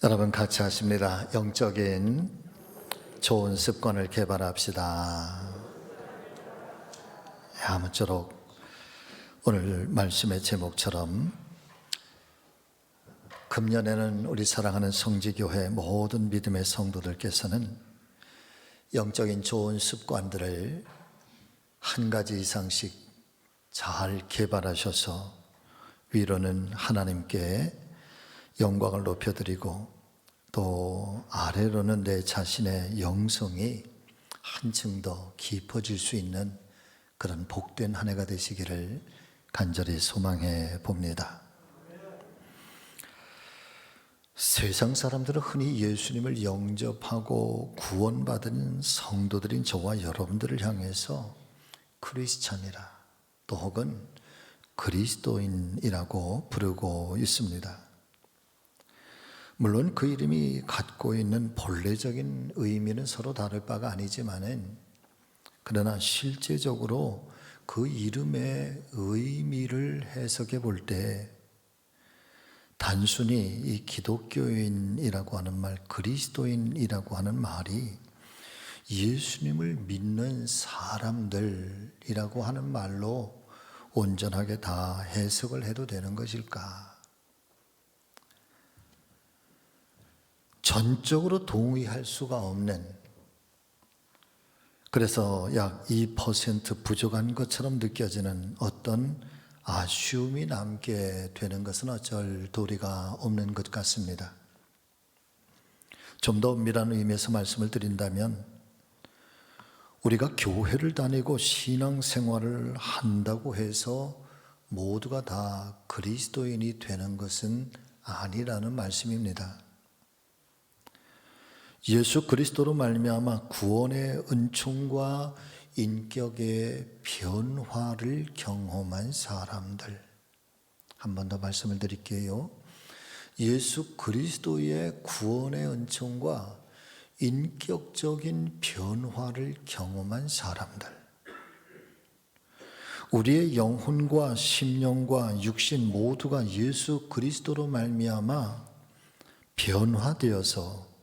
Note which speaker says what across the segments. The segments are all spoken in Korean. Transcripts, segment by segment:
Speaker 1: 여러분 같이 하십니다. 영적인 좋은 습관을 개발합시다. 아무쪼록 오늘 말씀의 제목처럼 금년에는 우리 사랑하는 성지교회 모든 믿음의 성도들께서는 영적인 좋은 습관들을 한 가지 이상씩 잘 개발하셔서 위로는 하나님께 영광을 높여드리고 또 아래로는 내 자신의 영성이 한층 더 깊어질 수 있는 그런 복된 한 해가 되시기를 간절히 소망해 봅니다. 세상 사람들은 흔히 예수님을 영접하고 구원받은 성도들인 저와 여러분들을 향해서 크리스찬이라 또 혹은 그리스도인이라고 부르고 있습니다. 물론 그 이름이 갖고 있는 본래적인 의미는 서로 다를 바가 아니지만은 그러나 실제적으로 그 이름의 의미를 해석해 볼 때 단순히 이 기독교인이라고 하는 말, 그리스도인이라고 하는 말이 예수님을 믿는 사람들이라고 하는 말로 온전하게 다 해석을 해도 되는 것일까? 전적으로 동의할 수가 없는, 그래서 약 2% 부족한 것처럼 느껴지는 어떤 아쉬움이 남게 되는 것은 어쩔 도리가 없는 것 같습니다. 좀 더 엄밀한 의미에서 말씀을 드린다면 우리가 교회를 다니고 신앙생활을 한다고 해서 모두가 다 그리스도인이 되는 것은 아니라는 말씀입니다. 예수 그리스도로 말미암아 구원의 은총과 인격의 변화를 경험한 사람들, 한 번 더 말씀을 드릴게요. 예수 그리스도의 구원의 은총과 인격적인 변화를 경험한 사람들, 우리의 영혼과 심령과 육신 모두가 예수 그리스도로 말미암아 변화되어서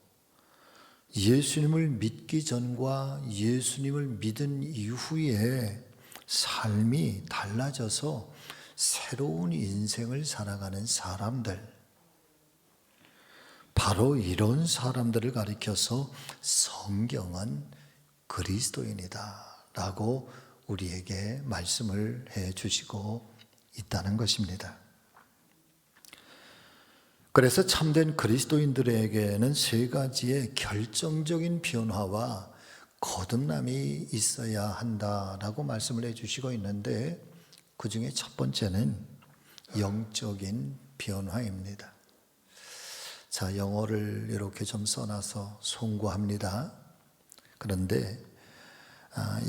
Speaker 1: 예수님을 믿기 전과 예수님을 믿은 이후에 삶이 달라져서 새로운 인생을 살아가는 사람들, 바로 이런 사람들을 가리켜서 성경은 그리스도인이다 라고 우리에게 말씀을 해 주시고 있다는 것입니다. 그래서 참된 그리스도인들에게는 세 가지의 결정적인 변화와 거듭남이 있어야 한다라고 말씀을 해주시고 있는데 그 중에 첫 번째는 영적인 변화입니다. 자, 영어를 이렇게 좀 써놔서 송구합니다. 그런데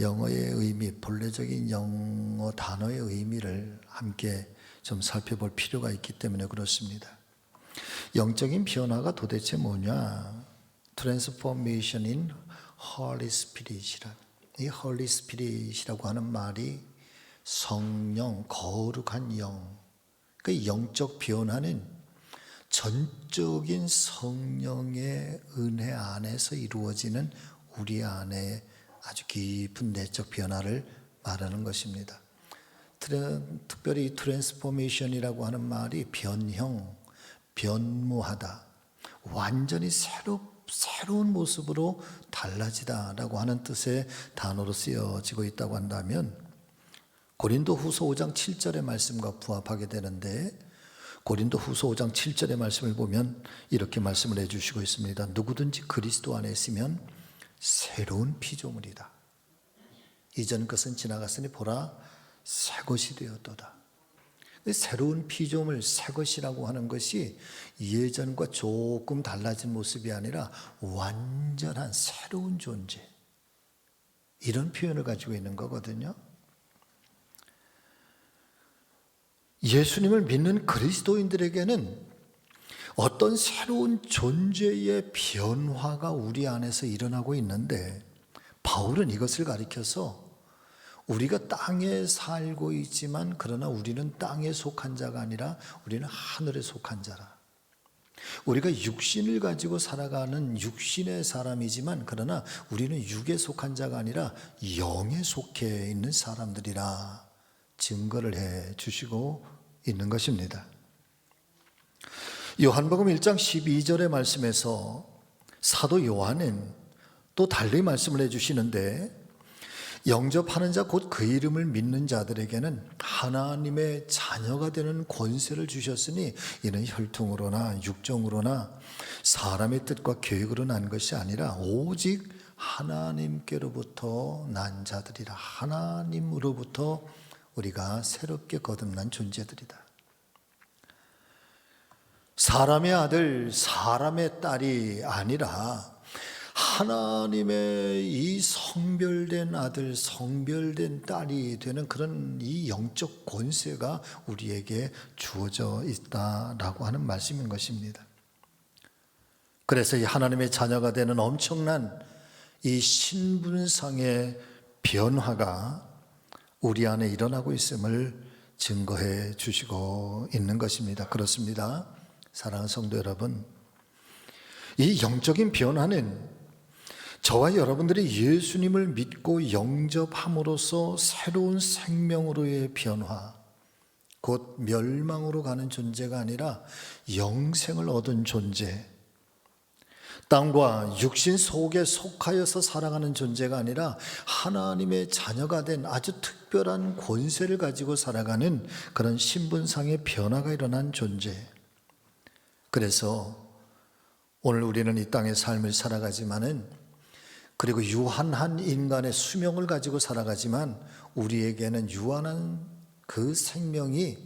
Speaker 1: 영어의 의미, 본래적인 영어 단어의 의미를 함께 좀 살펴볼 필요가 있기 때문에 그렇습니다. 영적인 변화가 도대체 뭐냐? Transformation in Holy Spirit이라. 이 Holy Spirit이라고 하는 말이 성령, 거룩한 영. 그 영적 변화는 전적인 성령의 은혜 안에서 이루어지는 우리 안에 아주 깊은 내적 변화를 말하는 것입니다. 특별히 트랜스포메이션이라고 하는 말이 변형, 변모하다, 완전히 새로운 모습으로 달라지다라고 하는 뜻의 단어로 쓰여지고 있다고 한다면 고린도후서 5장 7절의 말씀과 부합하게 되는데 고린도후서 5장 7절의 말씀을 보면 이렇게 말씀을 해주시고 있습니다. 누구든지 그리스도 안에 있으면 새로운 피조물이다. 이전 것은 지나갔으니 보라 새 것이 되었도다. 새로운 피조물, 새 것이라고 하는 것이 예전과 조금 달라진 모습이 아니라 완전한 새로운 존재, 이런 표현을 가지고 있는 거거든요. 예수님을 믿는 그리스도인들에게는 어떤 새로운 존재의 변화가 우리 안에서 일어나고 있는데 바울은 이것을 가리켜서 우리가 땅에 살고 있지만 그러나 우리는 땅에 속한 자가 아니라 우리는 하늘에 속한 자라. 우리가 육신을 가지고 살아가는 육신의 사람이지만 그러나 우리는 육에 속한 자가 아니라 영에 속해 있는 사람들이라 증거를 해 주시고 있는 것입니다. 요한복음 1장 12절의 말씀에서 사도 요한은 또 달리 말씀을 해주시는데, 영접하는 자 곧 그 이름을 믿는 자들에게는 하나님의 자녀가 되는 권세를 주셨으니 이는 혈통으로나 육정으로나 사람의 뜻과 계획으로 난 것이 아니라 오직 하나님께로부터 난 자들이라. 하나님으로부터 우리가 새롭게 거듭난 존재들이다. 사람의 아들, 사람의 딸이 아니라 하나님의 이 성별된 아들, 성별된 딸이 되는 그런 이 영적 권세가 우리에게 주어져 있다라고 하는 말씀인 것입니다. 그래서 이 하나님의 자녀가 되는 엄청난 이 신분상의 변화가 우리 안에 일어나고 있음을 증거해 주시고 있는 것입니다. 그렇습니다. 사랑하는 성도 여러분, 이 영적인 변화는 저와 여러분들이 예수님을 믿고 영접함으로써 새로운 생명으로의 변화, 곧 멸망으로 가는 존재가 아니라 영생을 얻은 존재, 땅과 육신 속에 속하여서 살아가는 존재가 아니라 하나님의 자녀가 된 아주 특별한 권세를 가지고 살아가는 그런 신분상의 변화가 일어난 존재. 그래서 오늘 우리는 이 땅의 삶을 살아가지만은, 그리고 유한한 인간의 수명을 가지고 살아가지만 우리에게는 유한한 그 생명이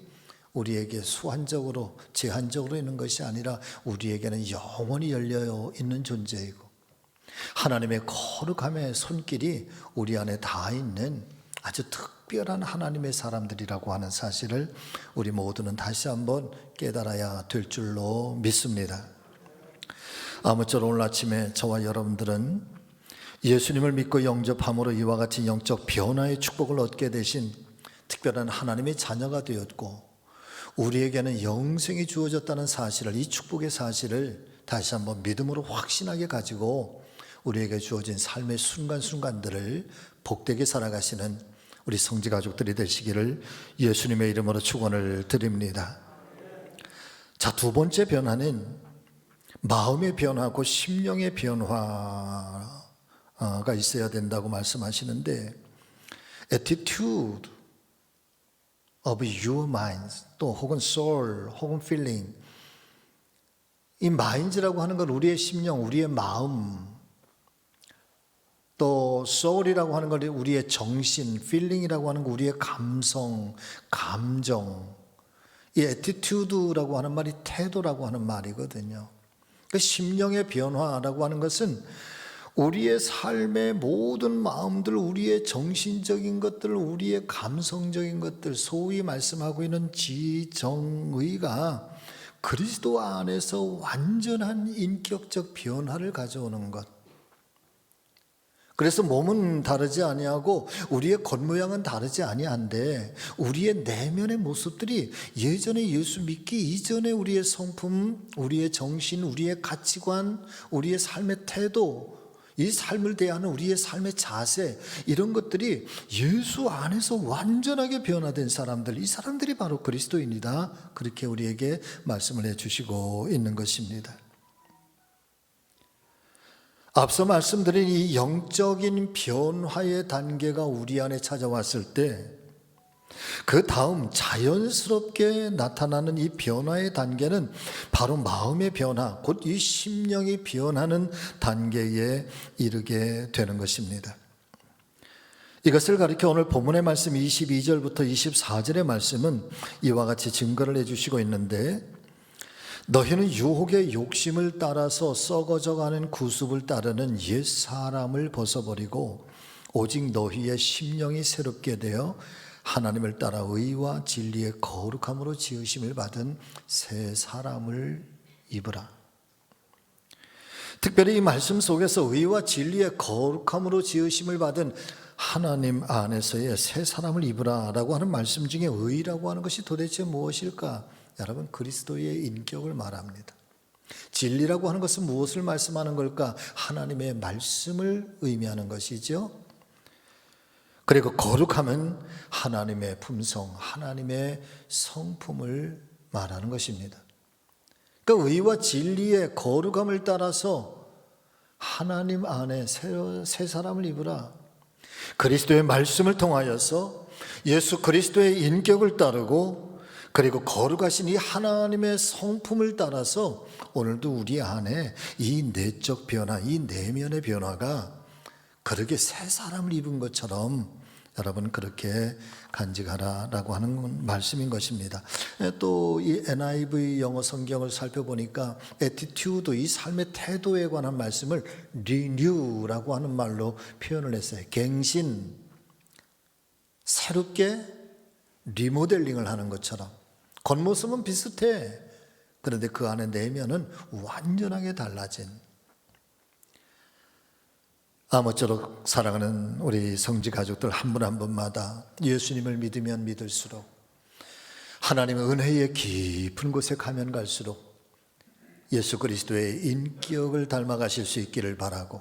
Speaker 1: 우리에게 수한적으로 제한적으로 있는 것이 아니라 우리에게는 영원히 열려 있는 존재이고 하나님의 거룩함의 손길이 우리 안에 다 있는 아주 특별한 하나님의 사람들이라고 하는 사실을 우리 모두는 다시 한번 깨달아야 될 줄로 믿습니다. 아무쪼록 오늘 아침에 저와 여러분들은 예수님을 믿고 영접함으로 이와 같이 영적 변화의 축복을 얻게 되신 특별한 하나님의 자녀가 되었고 우리에게는 영생이 주어졌다는 사실을, 이 축복의 사실을 다시 한번 믿음으로 확신하게 가지고 우리에게 주어진 삶의 순간순간들을 복되게 살아가시는 우리 성지 가족들이 되시기를 예수님의 이름으로 축원을 드립니다. 자, 두 번째 변화는 마음의 변화고 심령의 변화가 있어야 된다고 말씀하시는데, attitude of your mind, 또 혹은 soul, 혹은 feeling. 이 mind라고 하는 건 우리의 심령, 우리의 마음, 또 soul이라고 하는 건 우리의 정신, feeling이라고 하는 건 우리의 감성, 감정. 이 attitude라고 하는 말이 태도라고 하는 말이거든요. 그 심령의 변화라고 하는 것은 우리의 삶의 모든 마음들, 우리의 정신적인 것들, 우리의 감성적인 것들, 소위 말씀하고 있는 지정의가 그리스도 안에서 완전한 인격적 변화를 가져오는 것. 그래서 몸은 다르지 아니하고 우리의 겉모양은 다르지 아니한데 우리의 내면의 모습들이 예전에 예수 믿기 이전에 우리의 성품, 우리의 정신, 우리의 가치관, 우리의 삶의 태도, 이 삶을 대하는 우리의 삶의 자세, 이런 것들이 예수 안에서 완전하게 변화된 사람들, 이 사람들이 바로 그리스도인이다. 그렇게 우리에게 말씀을 해주시고 있는 것입니다. 앞서 말씀드린 이 영적인 변화의 단계가 우리 안에 찾아왔을 때 그 다음 자연스럽게 나타나는 이 변화의 단계는 바로 마음의 변화, 곧 이 심령이 변하는 단계에 이르게 되는 것입니다. 이것을 가리켜 오늘 본문의 말씀 22절부터 24절의 말씀은 이와 같이 증거를 해주시고 있는데, 너희는 유혹의 욕심을 따라서 썩어져가는 구습을 따르는 옛사람을 벗어버리고 오직 너희의 심령이 새롭게 되어 하나님을 따라 의와 진리의 거룩함으로 지으심을 받은 새 사람을 입으라. 특별히 이 말씀 속에서 의와 진리의 거룩함으로 지으심을 받은 하나님 안에서의 새 사람을 입으라 라고 하는 말씀 중에 의라고 하는 것이 도대체 무엇일까? 여러분, 그리스도의 인격을 말합니다. 진리라고 하는 것은 무엇을 말씀하는 걸까? 하나님의 말씀을 의미하는 것이죠. 그리고 거룩함은 하나님의 품성, 하나님의 성품을 말하는 것입니다. 그러니까 의와 진리의 거룩함을 따라서 하나님 안에 새 사람을 입으라. 그리스도의 말씀을 통하여서 예수 그리스도의 인격을 따르고 그리고 거룩하신 이 하나님의 성품을 따라서 오늘도 우리 안에 이 내적 변화, 이 내면의 변화가 그렇게 새 사람을 입은 것처럼 여러분 그렇게 간직하라라고 하는 말씀인 것입니다. 또 이 NIV 영어 성경을 살펴보니까 attitude, 이 삶의 태도에 관한 말씀을 renew라고 하는 말로 표현을 했어요. 갱신, 새롭게 리모델링을 하는 것처럼 겉모습은 비슷해. 그런데 그 안에 내면은 완전하게 달라진, 아무쪼록 사랑하는 우리 성지 가족들 한 분 한 분마다 예수님을 믿으면 믿을수록 하나님의 은혜의 깊은 곳에 가면 갈수록 예수 그리스도의 인격을 닮아가실 수 있기를 바라고,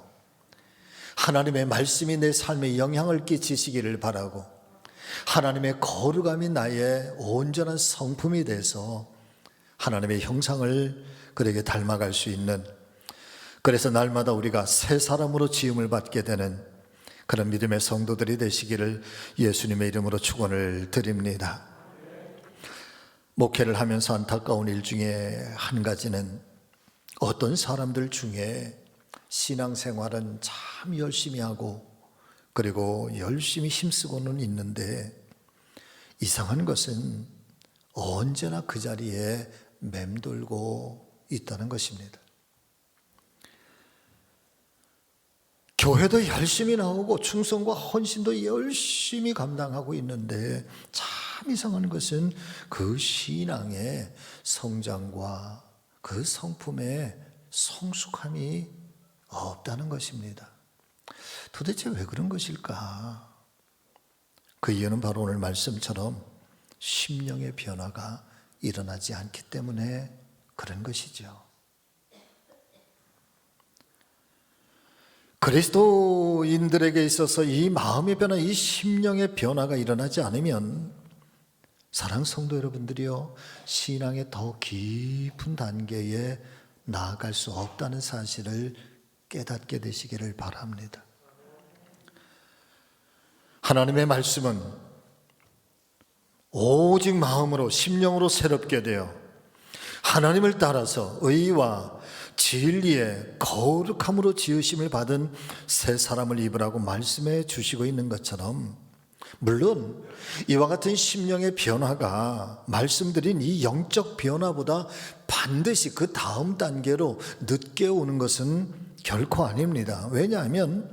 Speaker 1: 하나님의 말씀이 내 삶에 영향을 끼치시기를 바라고, 하나님의 거룩함이 나의 온전한 성품이 돼서 하나님의 형상을 그에게 닮아갈 수 있는, 그래서 날마다 우리가 새 사람으로 지음을 받게 되는 그런 믿음의 성도들이 되시기를 예수님의 이름으로 축원을 드립니다. 목회를 하면서 안타까운 일 중에 한 가지는 어떤 사람들 중에 신앙생활은 참 열심히 하고 그리고 열심히 힘쓰고는 있는데 이상한 것은 언제나 그 자리에 맴돌고 있다는 것입니다. 교회도 열심히 나오고 충성과 헌신도 열심히 감당하고 있는데 참 이상한 것은 그 신앙의 성장과 그 성품의 성숙함이 없다는 것입니다. 도대체 왜 그런 것일까? 그 이유는 바로 오늘 말씀처럼 심령의 변화가 일어나지 않기 때문에 그런 것이죠. 그리스도인들에게 있어서 이 마음의 변화, 이 심령의 변화가 일어나지 않으면 사랑 성도 여러분들이요, 신앙의 더 깊은 단계에 나아갈 수 없다는 사실을 깨닫게 되시기를 바랍니다. 하나님의 말씀은 오직 마음으로 심령으로 새롭게 되어 하나님을 따라서 의와 진리의 거룩함으로 지으심을 받은 새 사람을 입으라고 말씀해 주시고 있는 것처럼, 물론 이와 같은 심령의 변화가 말씀드린 이 영적 변화보다 반드시 그 다음 단계로 늦게 오는 것은 결코 아닙니다. 왜냐하면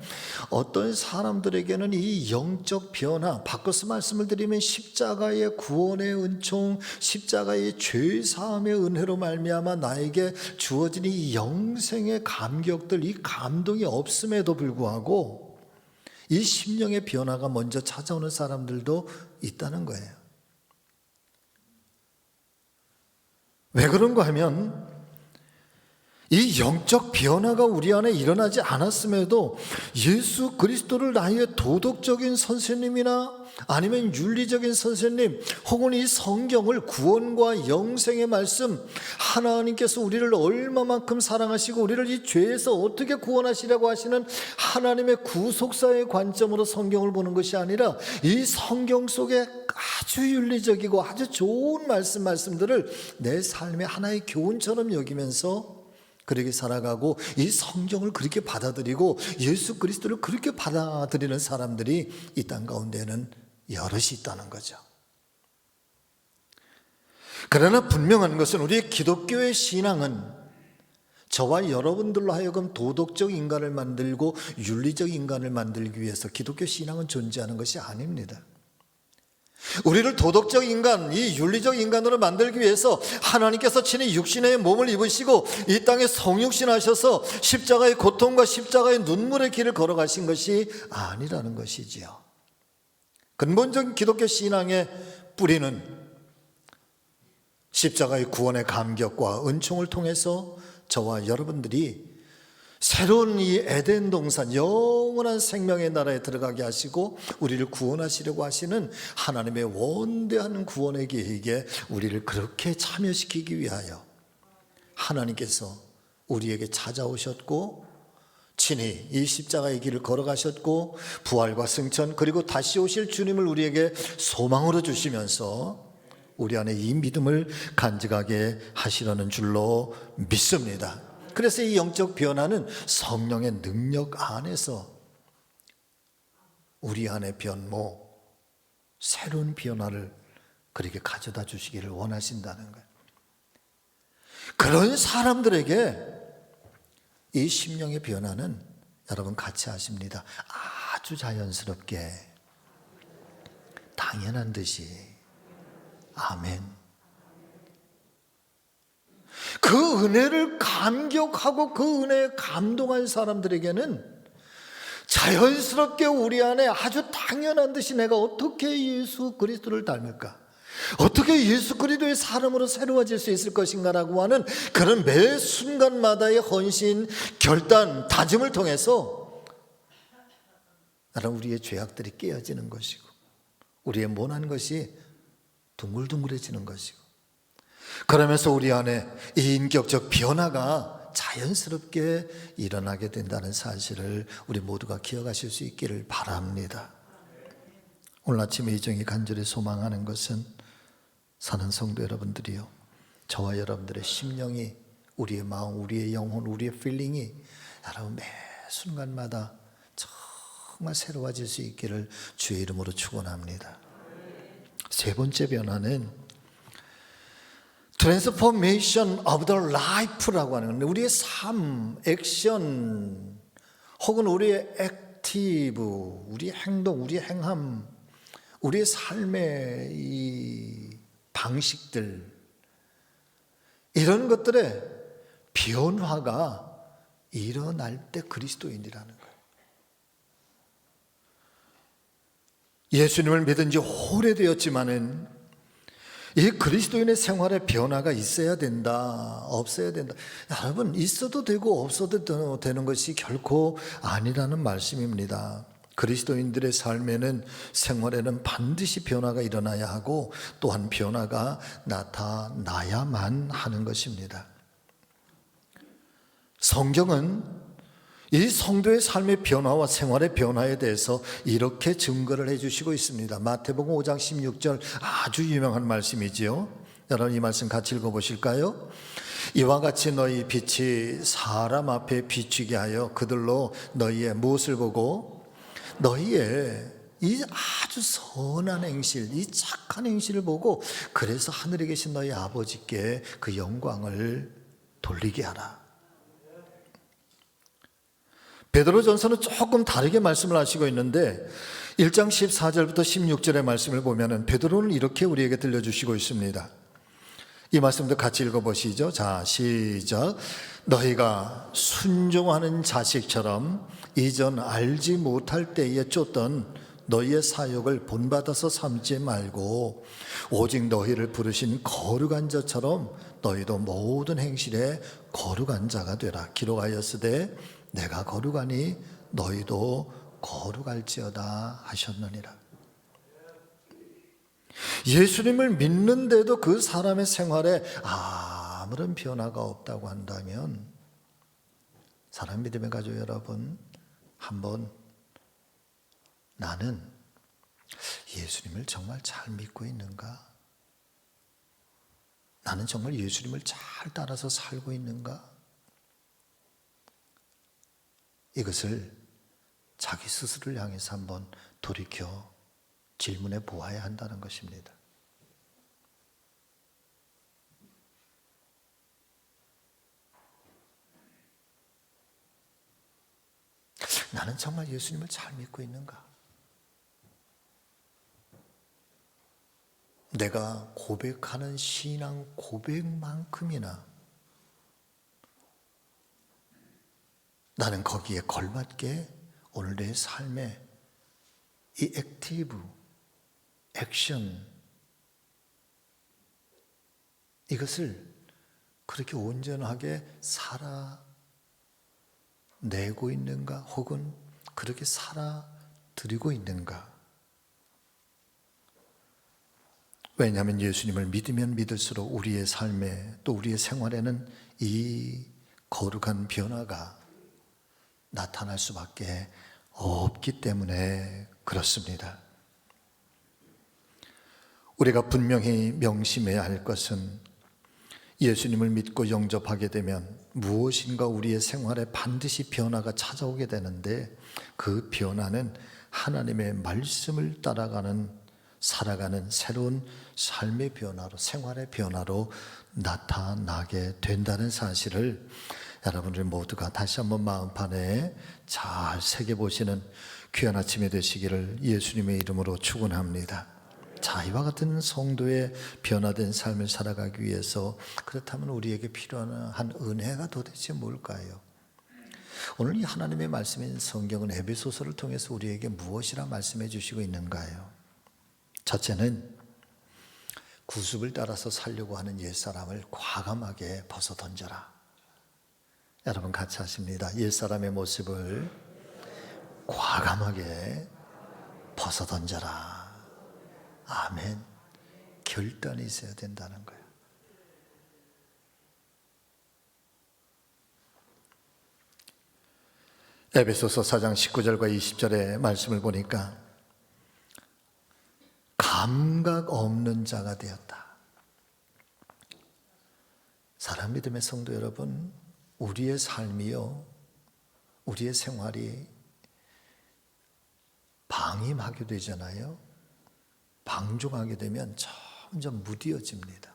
Speaker 1: 어떤 사람들에게는 이 영적 변화, 바꿔서 말씀을 드리면 십자가의 구원의 은총, 십자가의 죄사함의 은혜로 말미암아 나에게 주어진 이 영생의 감격들, 이 감동이 없음에도 불구하고 이 심령의 변화가 먼저 찾아오는 사람들도 있다는 거예요. 왜 그런가 하면 이 영적 변화가 우리 안에 일어나지 않았음에도 예수 그리스도를 나의 도덕적인 선생님이나 아니면 윤리적인 선생님 혹은 이 성경을, 구원과 영생의 말씀, 하나님께서 우리를 얼마만큼 사랑하시고 우리를 이 죄에서 어떻게 구원하시려고 하시는 하나님의 구속사의 관점으로 성경을 보는 것이 아니라 이 성경 속에 아주 윤리적이고 아주 좋은 말씀들을 내 삶의 하나의 교훈처럼 여기면서 그렇게 살아가고 이 성경을 그렇게 받아들이고 예수 그리스도를 그렇게 받아들이는 사람들이 이 땅 가운데는 여럿이 있다는 거죠. 그러나 분명한 것은 우리 기독교의 신앙은 저와 여러분들로 하여금 도덕적 인간을 만들고 윤리적 인간을 만들기 위해서 기독교 신앙은 존재하는 것이 아닙니다. 우리를 도덕적 인간, 이 윤리적 인간으로 만들기 위해서 하나님께서 친히 육신의 몸을 입으시고 이 땅에 성육신하셔서 십자가의 고통과 십자가의 눈물의 길을 걸어가신 것이 아니라는 것이지요. 근본적인 기독교 신앙의 뿌리는 십자가의 구원의 감격과 은총을 통해서 저와 여러분들이 새로운 이 에덴 동산 영원한 생명의 나라에 들어가게 하시고 우리를 구원하시려고 하시는 하나님의 원대한 구원의 계획에 우리를 그렇게 참여시키기 위하여 하나님께서 우리에게 찾아오셨고 친히 이 십자가의 길을 걸어가셨고 부활과 승천 그리고 다시 오실 주님을 우리에게 소망으로 주시면서 우리 안에 이 믿음을 간직하게 하시려는 줄로 믿습니다. 그래서 이 영적 변화는 성령의 능력 안에서 우리 안에 변모, 새로운 변화를 그렇게 가져다 주시기를 원하신다는 거예요. 그런 사람들에게 이 심령의 변화는 여러분 같이 아십니다. 아주 자연스럽게 당연한 듯이 아멘. 그 은혜를 감격하고 그 은혜에 감동한 사람들에게는 자연스럽게 우리 안에 아주 당연한 듯이 내가 어떻게 예수 그리스도를 닮을까? 어떻게 예수 그리스도의 사람으로 새로워질 수 있을 것인가라고 하는 그런 매 순간마다의 헌신, 결단, 다짐을 통해서 나는 우리의 죄악들이 깨어지는 것이고 우리의 못난 것이 둥글둥글해지는 것이고 그러면서 우리 안에 이 인격적 변화가 자연스럽게 일어나게 된다는 사실을 우리 모두가 기억하실 수 있기를 바랍니다. 오늘 아침에 이 정이 간절히 소망하는 것은 사는 성도 여러분들이요, 저와 여러분들의 심령이, 우리의 마음, 우리의 영혼, 우리의 필링이 여러분 매 순간마다 정말 새로워질 수 있기를 주의 이름으로 축원합니다. 세 번째 변화는 Transformation of the Life라고 하는 건데, 우리의 삶, 액션 혹은 우리의 액티브, 우리의 행동, 우리의 행함, 우리의 삶의 이 방식들, 이런 것들의 변화가 일어날 때 그리스도인이라는 거예요. 예수님을 믿은 지 오래되었지만은 이 그리스도인의 생활에 변화가 있어야 된다, 없어야 된다. 여러분, 있어도 되고 없어도 되는 것이 결코 아니라는 말씀입니다. 그리스도인들의 삶에는, 생활에는 반드시 변화가 일어나야 하고 또한 변화가 나타나야만 하는 것입니다. 성경은 이 성도의 삶의 변화와 생활의 변화에 대해서 이렇게 증거를 해주시고 있습니다. 마태복음 5장 16절, 아주 유명한 말씀이지요. 여러분 이 말씀 같이 읽어보실까요? 이와 같이 너희 빛이 사람 앞에 비추게 하여 그들로 너희의 무엇을 보고, 너희의 이 아주 선한 행실, 이 착한 행실을 보고 그래서 하늘에 계신 너희 아버지께 그 영광을 돌리게 하라. 베드로전서는 조금 다르게 말씀을 하시고 있는데 1장 14절부터 16절의 말씀을 보면 베드로는 이렇게 우리에게 들려주시고 있습니다. 이 말씀도 같이 읽어보시죠. 자, 시작. 너희가 순종하는 자식처럼 이전 알지 못할 때에 쫓던 너희의 사역을 본받아서 삼지 말고 오직 너희를 부르신 거룩한 자처럼 너희도 모든 행실에 거룩한 자가 되라. 기록하였으되 내가 거룩하니 너희도 거룩할지어다 하셨느니라. 예수님을 믿는데도 그 사람의 생활에 아무런 변화가 없다고 한다면, 사람 믿음의 가족 여러분, 한번 나는 예수님을 정말 잘 믿고 있는가? 나는 정말 예수님을 잘 따라서 살고 있는가? 이것을 자기 스스로를 향해서 한번 돌이켜 질문해 보아야 한다는 것입니다. 나는 정말 예수님을 잘 믿고 있는가? 내가 고백하는 신앙 고백만큼이나 나는 거기에 걸맞게 오늘 내 삶의 이 액티브, 액션, 이것을 그렇게 온전하게 살아내고 있는가? 혹은 그렇게 살아드리고 있는가? 왜냐하면 예수님을 믿으면 믿을수록 우리의 삶에 또 우리의 생활에는 이 거룩한 변화가 나타날 수밖에 없기 때문에 그렇습니다. 우리가 분명히 명심해야 할 것은 예수님을 믿고 영접하게 되면 무엇인가 우리의 생활에 반드시 변화가 찾아오게 되는데, 그 변화는 하나님의 말씀을 따라가는 살아가는 새로운 삶의 변화로, 생활의 변화로 나타나게 된다는 사실을 여러분들 모두가 다시 한번 마음판에 잘 새겨보시는 귀한 아침이 되시기를 예수님의 이름으로 축원합니다. 자, 이와 같은 성도의 변화된 삶을 살아가기 위해서, 그렇다면 우리에게 필요한 은혜가 도대체 뭘까요? 오늘 이 하나님의 말씀인 성경은 에베소서를 통해서 우리에게 무엇이라 말씀해 주시고 있는가요? 첫째는 구습을 따라서 살려고 하는 옛사람을 과감하게 벗어던져라. 여러분 같이 하십니다. 옛사람의 모습을 과감하게 벗어던져라. 아멘. 결단이 있어야 된다는 거예요. 에베소서 4장 19절과 20절의 말씀을 보니까 감각 없는 자가 되었다. 사랑 믿음의 성도 여러분, 우리의 삶이요, 우리의 생활이 방임하게 되잖아요. 방종하게 되면 점점 무뎌집니다.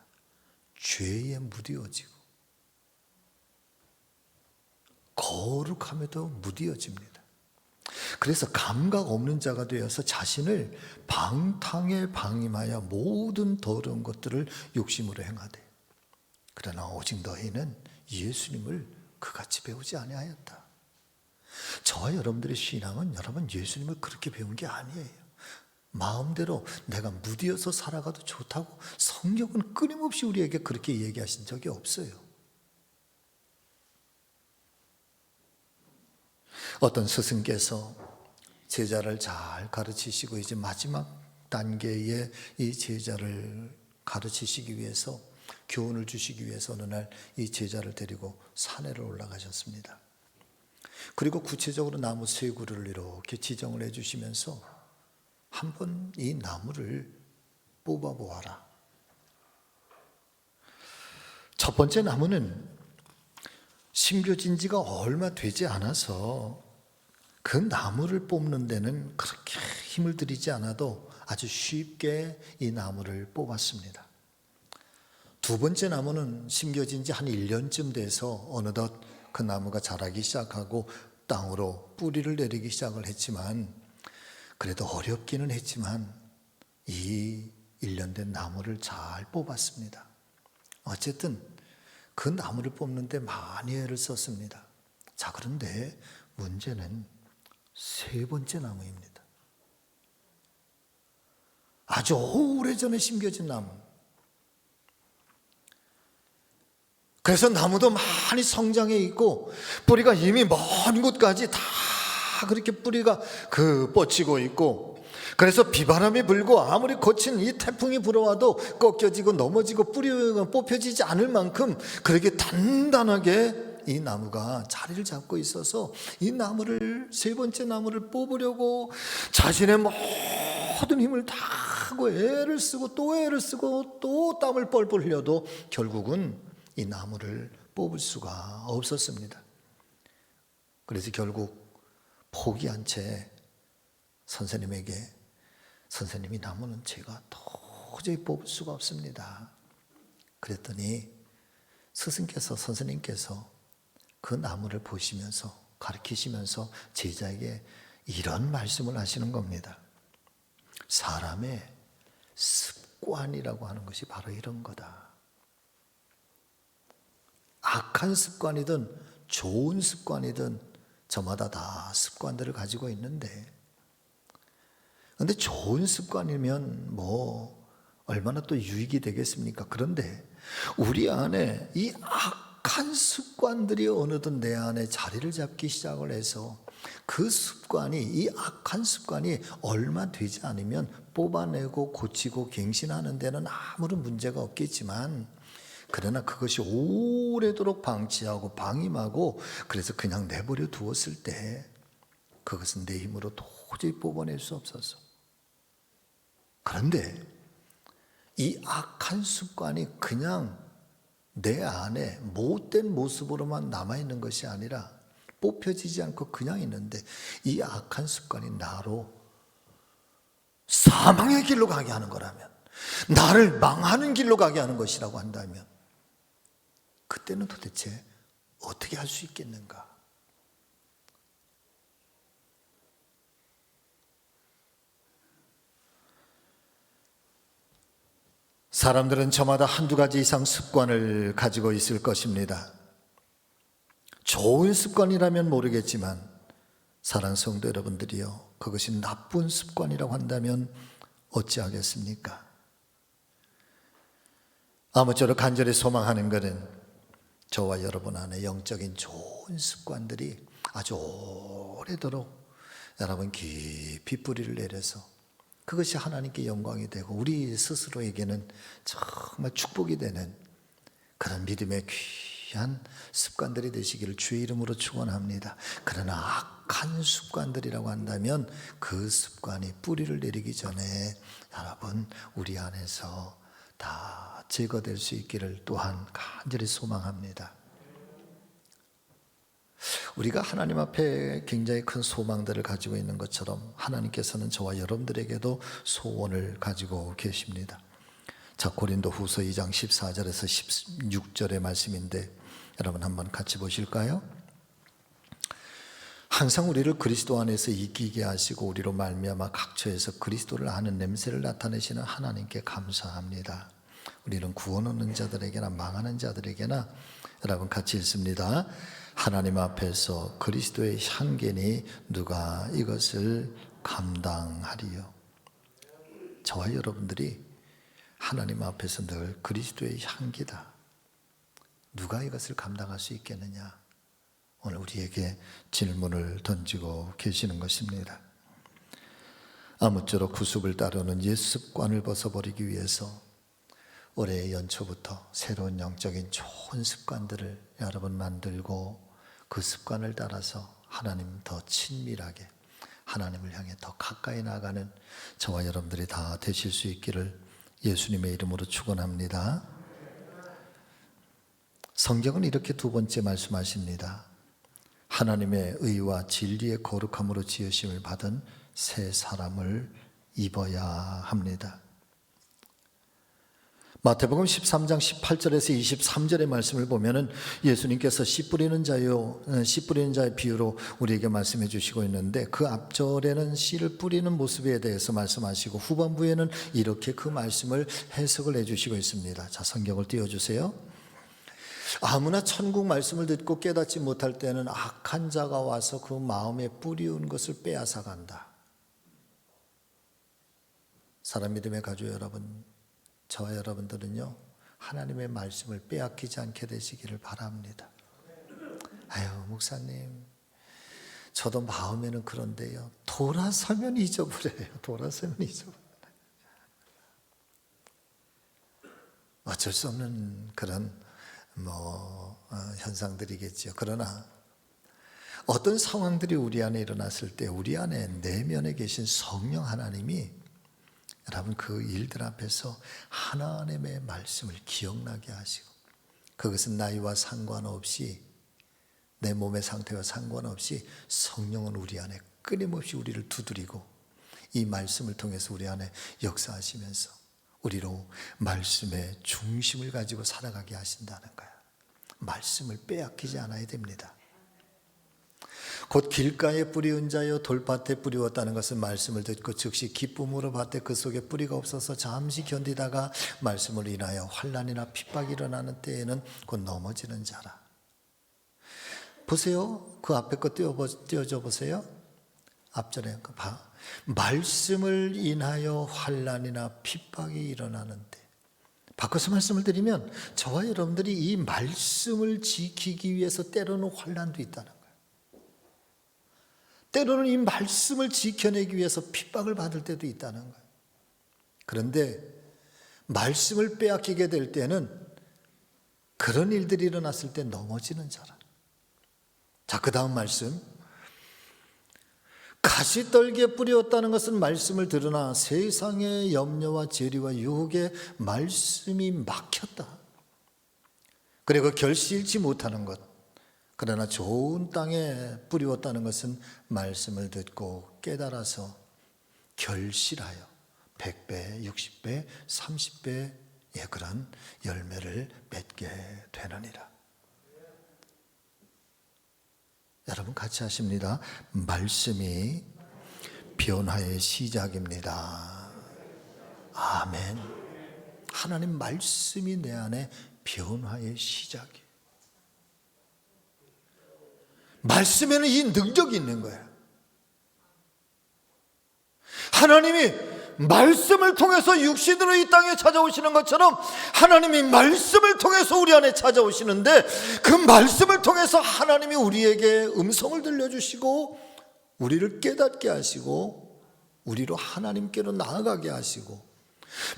Speaker 1: 죄에 무뎌지고 거룩함에도 무뎌집니다. 그래서 감각 없는 자가 되어서 자신을 방탕에 방임하여 모든 더러운 것들을 욕심으로 행하되, 그러나 오직 너희는 예수님을 그같이 배우지 아니하였다. 저와 여러분들의 신앙은 여러분 예수님을 그렇게 배운 게 아니에요. 마음대로 내가 무디어서 살아가도 좋다고 성경은 끊임없이 우리에게 그렇게 얘기하신 적이 없어요. 어떤 스승께서 제자를 잘 가르치시고 이제 마지막 단계의 이 제자를 가르치시기 위해서, 교훈을 주시기 위해서 어느 날 이 제자를 데리고 산에를 올라가셨습니다. 그리고 구체적으로 나무 세 그루를 이렇게 지정을 해주시면서 한번 이 나무를 뽑아 보아라. 첫 번째 나무는 심겨진 지가 얼마 되지 않아서 그 나무를 뽑는 데는 그렇게 힘을 들이지 않아도 아주 쉽게 이 나무를 뽑았습니다. 두 번째 나무는 심겨진 지 한 1년쯤 돼서 어느덧 그 나무가 자라기 시작하고 땅으로 뿌리를 내리기 시작을 했지만, 그래도 어렵기는 했지만 이 1년 된 나무를 잘 뽑았습니다. 어쨌든 그 나무를 뽑는데 많이 애를 썼습니다. 자, 그런데 문제는 세 번째 나무입니다. 아주 오래전에 심겨진 나무. 그래서 나무도 많이 성장해 있고 뿌리가 이미 먼 곳까지 다 그렇게 뿌리가 뻗치고 있고, 그래서 비바람이 불고 아무리 거친 이 태풍이 불어와도 꺾여지고 넘어지고 뿌리가 뽑혀지지 않을 만큼 그렇게 단단하게 이 나무가 자리를 잡고 있어서 이 나무를, 세 번째 나무를 뽑으려고 자신의 모든 힘을 다 하고 애를 쓰고 또 애를 쓰고 또 땀을 뻘뻘 흘려도 결국은 이 나무를 뽑을 수가 없었습니다. 그래서 결국 포기한 채 선생님에게, 선생님이 나무는 제가 도저히 뽑을 수가 없습니다. 그랬더니 스승께서, 선생님께서 그 나무를 보시면서 가르치시면서 제자에게 이런 말씀을 하시는 겁니다. 사람의 습관이라고 하는 것이 바로 이런 거다. 악한 습관이든 좋은 습관이든 저마다 다 습관들을 가지고 있는데, 그런데 좋은 습관이면 뭐 얼마나 또 유익이 되겠습니까? 그런데 우리 안에 이 악한 습관들이 어느덧 내 안에 자리를 잡기 시작을 해서 그 습관이, 이 악한 습관이 얼마 되지 않으면 뽑아내고 고치고 갱신하는 데는 아무런 문제가 없겠지만, 그러나 그것이 오래도록 방치하고 방임하고 그래서 그냥 내버려 두었을 때 그것은 내 힘으로 도저히 뽑아낼 수 없어서. 그런데 이 악한 습관이 그냥 내 안에 못된 모습으로만 남아있는 것이 아니라 뽑혀지지 않고 그냥 있는데, 이 악한 습관이 나로 사망의 길로 가게 하는 거라면, 나를 망하는 길로 가게 하는 것이라고 한다면, 그때는 도대체 어떻게 할 수 있겠는가? 사람들은 저마다 한두 가지 이상 습관을 가지고 있을 것입니다. 좋은 습관이라면 모르겠지만 사랑하는 성도 여러분들이요, 그것이 나쁜 습관이라고 한다면 어찌하겠습니까? 아무쪼록 간절히 소망하는 것은 저와 여러분 안에 영적인 좋은 습관들이 아주 오래도록 여러분 깊이 뿌리를 내려서 그것이 하나님께 영광이 되고 우리 스스로에게는 정말 축복이 되는 그런 믿음의 귀한 습관들이 되시기를 주의 이름으로 축원합니다. 그러나 악한 습관들이라고 한다면 그 습관이 뿌리를 내리기 전에 여러분 우리 안에서 다 제거될 수 있기를 또한 간절히 소망합니다. 우리가 하나님 앞에 굉장히 큰 소망들을 가지고 있는 것처럼 하나님께서는 저와 여러분들에게도 소원을 가지고 계십니다. 자, 고린도 후서 2장 14절에서 16절의 말씀인데 여러분 한번 같이 보실까요? 항상 우리를 그리스도 안에서 이기게 하시고 우리로 말미암아 각처에서 그리스도를 아는 냄새를 나타내시는 하나님께 감사합니다. 우리는 구원 얻는 자들에게나 망하는 자들에게나 여러분 같이 읽습니다. 하나님 앞에서 그리스도의 향기니 누가 이것을 감당하리요? 저와 여러분들이 하나님 앞에서 늘 그리스도의 향기다. 누가 이것을 감당할 수 있겠느냐? 오늘 우리에게 질문을 던지고 계시는 것입니다. 아무쪼록 구습을 따르는 옛 습관을 벗어버리기 위해서 올해 연초부터 새로운 영적인 좋은 습관들을 여러분 만들고 그 습관을 따라서 하나님 더 친밀하게 하나님을 향해 더 가까이 나가는 저와 여러분들이 다 되실 수 있기를 예수님의 이름으로 축원합니다. 성경은 이렇게 두 번째 말씀하십니다. 하나님의 의와 진리의 거룩함으로 지으심을 받은 새 사람을 입어야 합니다. 마태복음 13장 18절에서 23절의 말씀을 보면은 예수님께서 씨 뿌리는 자의 비유로 우리에게 말씀해 주시고 있는데, 그 앞절에는 씨를 뿌리는 모습에 대해서 말씀하시고 후반부에는 이렇게 그 말씀을 해석을 해 주시고 있습니다. 자, 성경을 띄워주세요. 아무나 천국 말씀을 듣고 깨닫지 못할 때는 악한 자가 와서 그 마음에 뿌리운 것을 빼앗아 간다. 사랑 믿음의 가족 여러분, 저와 여러분들은요 하나님의 말씀을 빼앗기지 않게 되시기를 바랍니다. 아유 목사님, 저도 마음에는 그런데요 돌아서면 잊어버려요. 돌아서면 잊어버려요. 어쩔 수 없는 그런 현상들이겠죠. 그러나 어떤 상황들이 우리 안에 일어났을 때 우리 안에 내면에 계신 성령 하나님이 여러분 그 일들 앞에서 하나님의 말씀을 기억나게 하시고, 그것은 나이와 상관없이 내 몸의 상태와 상관없이 성령은 우리 안에 끊임없이 우리를 두드리고 이 말씀을 통해서 우리 안에 역사하시면서 우리로 말씀의 중심을 가지고 살아가게 하신다는 거야. 말씀을 빼앗기지 않아야 됩니다. 곧 길가에 뿌리운 자여 돌밭에 뿌리웠다는 것은 말씀을 듣고 즉시 기쁨으로 밭에 그 속에 뿌리가 없어서 잠시 견디다가 말씀을 인하여 환난이나 핍박이 일어나는 때에는 곧 넘어지는 자라. 보세요. 그 앞에 거 띄워줘 보세요. 앞절에 말씀을 인하여 환난이나 핍박이 일어나는 때, 바꿔서 말씀을 드리면 저와 여러분들이 이 말씀을 지키기 위해서 때로는 환난도 있다는 거예요. 때로는 이 말씀을 지켜내기 위해서 핍박을 받을 때도 있다는 거예요. 그런데 말씀을 빼앗기게 될 때는 그런 일들이 일어났을 때 넘어지는 자라. 자, 그 다음 말씀. 가시떨기에 뿌렸다는 것은 말씀을 들으나 세상의 염려와 재리와 유혹에 말씀이 막혔다. 그리고 결실 잃지 못하는 것. 그러나 좋은 땅에 뿌리웠다는 것은 말씀을 듣고 깨달아서 결실하여 100배, 60배, 30배의 그런 열매를 맺게 되느니라. 여러분 같이 하십니다. 말씀이 변화의 시작입니다. 아멘. 하나님 말씀이 내 안에 변화의 시작이에요. 말씀에는 이 능력이 있는 거예요. 하나님이 말씀을 통해서 육신으로 이 땅에 찾아오시는 것처럼 하나님이 말씀을 통해서 우리 안에 찾아오시는데, 그 말씀을 통해서 하나님이 우리에게 음성을 들려주시고 우리를 깨닫게 하시고 우리로 하나님께로 나아가게 하시고,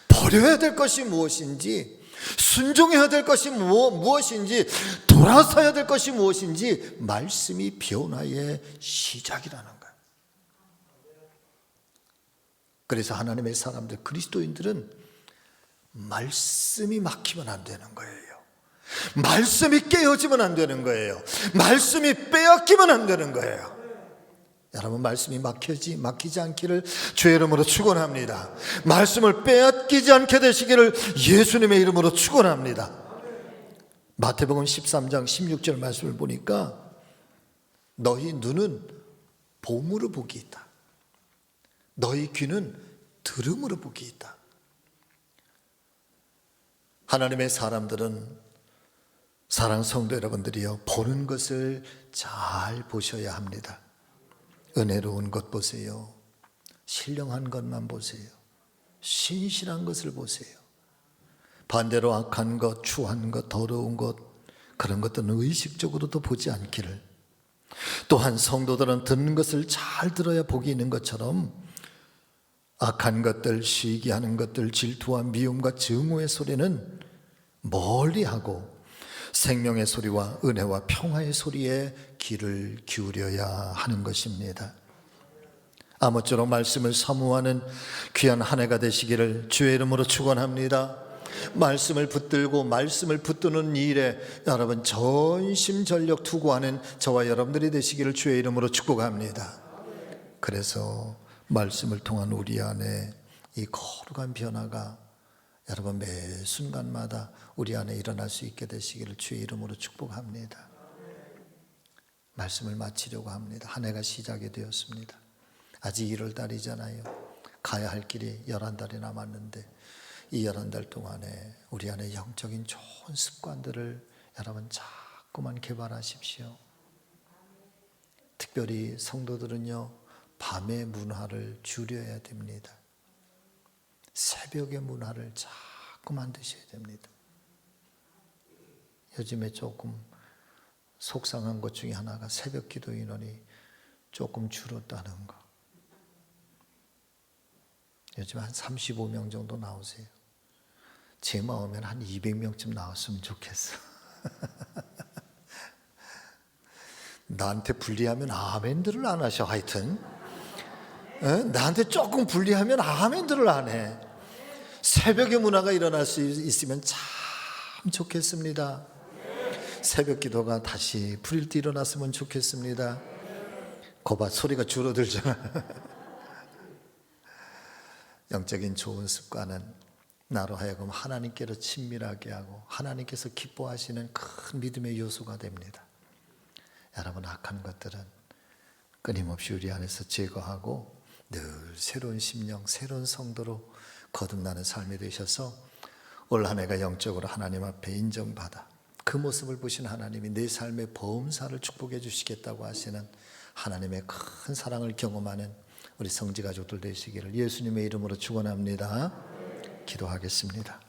Speaker 1: 버려야 될 것이 무엇인지, 순종해야 될 것이 무엇인지, 돌아서야 될 것이 무엇인지, 말씀이 변화의 시작이라는 거예요. 그래서 하나님의 사람들, 그리스도인들은 말씀이 막히면 안 되는 거예요. 말씀이 깨어지면 안 되는 거예요. 말씀이 빼앗기면 안 되는 거예요. 여러분, 말씀이 막히지 않기를 주의 이름으로 축원합니다. 말씀을 빼앗기지 않게 되시기를 예수님의 이름으로 축원합니다. 마태복음 13장 16절 말씀을 보니까 너희 눈은 봄으로 복이 있다. 너희 귀는 들음으로 복이 있다. 하나님의 사람들은, 사랑 성도 여러분들이요, 보는 것을 잘 보셔야 합니다. 은혜로운 것 보세요. 신령한 것만 보세요. 신실한 것을 보세요. 반대로 악한 것, 추한 것, 더러운 것, 그런 것들은 의식적으로도 보지 않기를. 또한 성도들은 듣는 것을 잘 들어야 복이 있는 것처럼 악한 것들, 시기하는 것들, 질투와 미움과 증오의 소리는 멀리하고 생명의 소리와 은혜와 평화의 소리에 귀를 기울여야 하는 것입니다. 아무쪼록 말씀을 사모하는 귀한 한 해가 되시기를 주의 이름으로 축원합니다. 말씀을 붙들고 말씀을 붙드는 일에 여러분 전심전력 투구하는 저와 여러분들이 되시기를 주의 이름으로 축복합니다. 그래서 말씀을 통한 우리 안에 이 거룩한 변화가 여러분 매 순간마다 우리 안에 일어날 수 있게 되시기를 주의 이름으로 축복합니다. 말씀을 마치려고 합니다. 한 해가 시작이 되었습니다. 아직 1월 달이잖아요. 가야 할 길이 11달이 남았는데 이 11달 동안에 우리 안에 영적인 좋은 습관들을 여러분 자꾸만 개발하십시오. 특별히 성도들은요, 밤의 문화를 줄여야 됩니다. 새벽의 문화를 자꾸 만드셔야 됩니다. 요즘에 조금 속상한 것 중에 하나가 새벽 기도 인원이 조금 줄었다는 거. 요즘 한 35명 정도 나오세요. 제 마음엔 한 200명쯤 나왔으면 좋겠어. 나한테 불리하면 아멘들을 안 하셔. 하여튼 나한테 조금 불리하면 아멘들을 안 해. 새벽의 문화가 일어날 수 있으면 참 좋겠습니다. 새벽 기도가 다시 불일 때 일어났으면 좋겠습니다. 거봐, 소리가 줄어들잖아. 영적인 좋은 습관은 나로 하여금 하나님께로 친밀하게 하고 하나님께서 기뻐하시는 큰 믿음의 요소가 됩니다. 여러분, 악한 것들은 끊임없이 우리 안에서 제거하고 늘 새로운 심령, 새로운 성도로 거듭나는 삶이 되셔서 올 한 해가 영적으로 하나님 앞에 인정받아 그 모습을 보신 하나님이 내 삶의 범사를 축복해 주시겠다고 하시는 하나님의 큰 사랑을 경험하는 우리 성지 가족들 되시기를 예수님의 이름으로 축원합니다. 기도하겠습니다.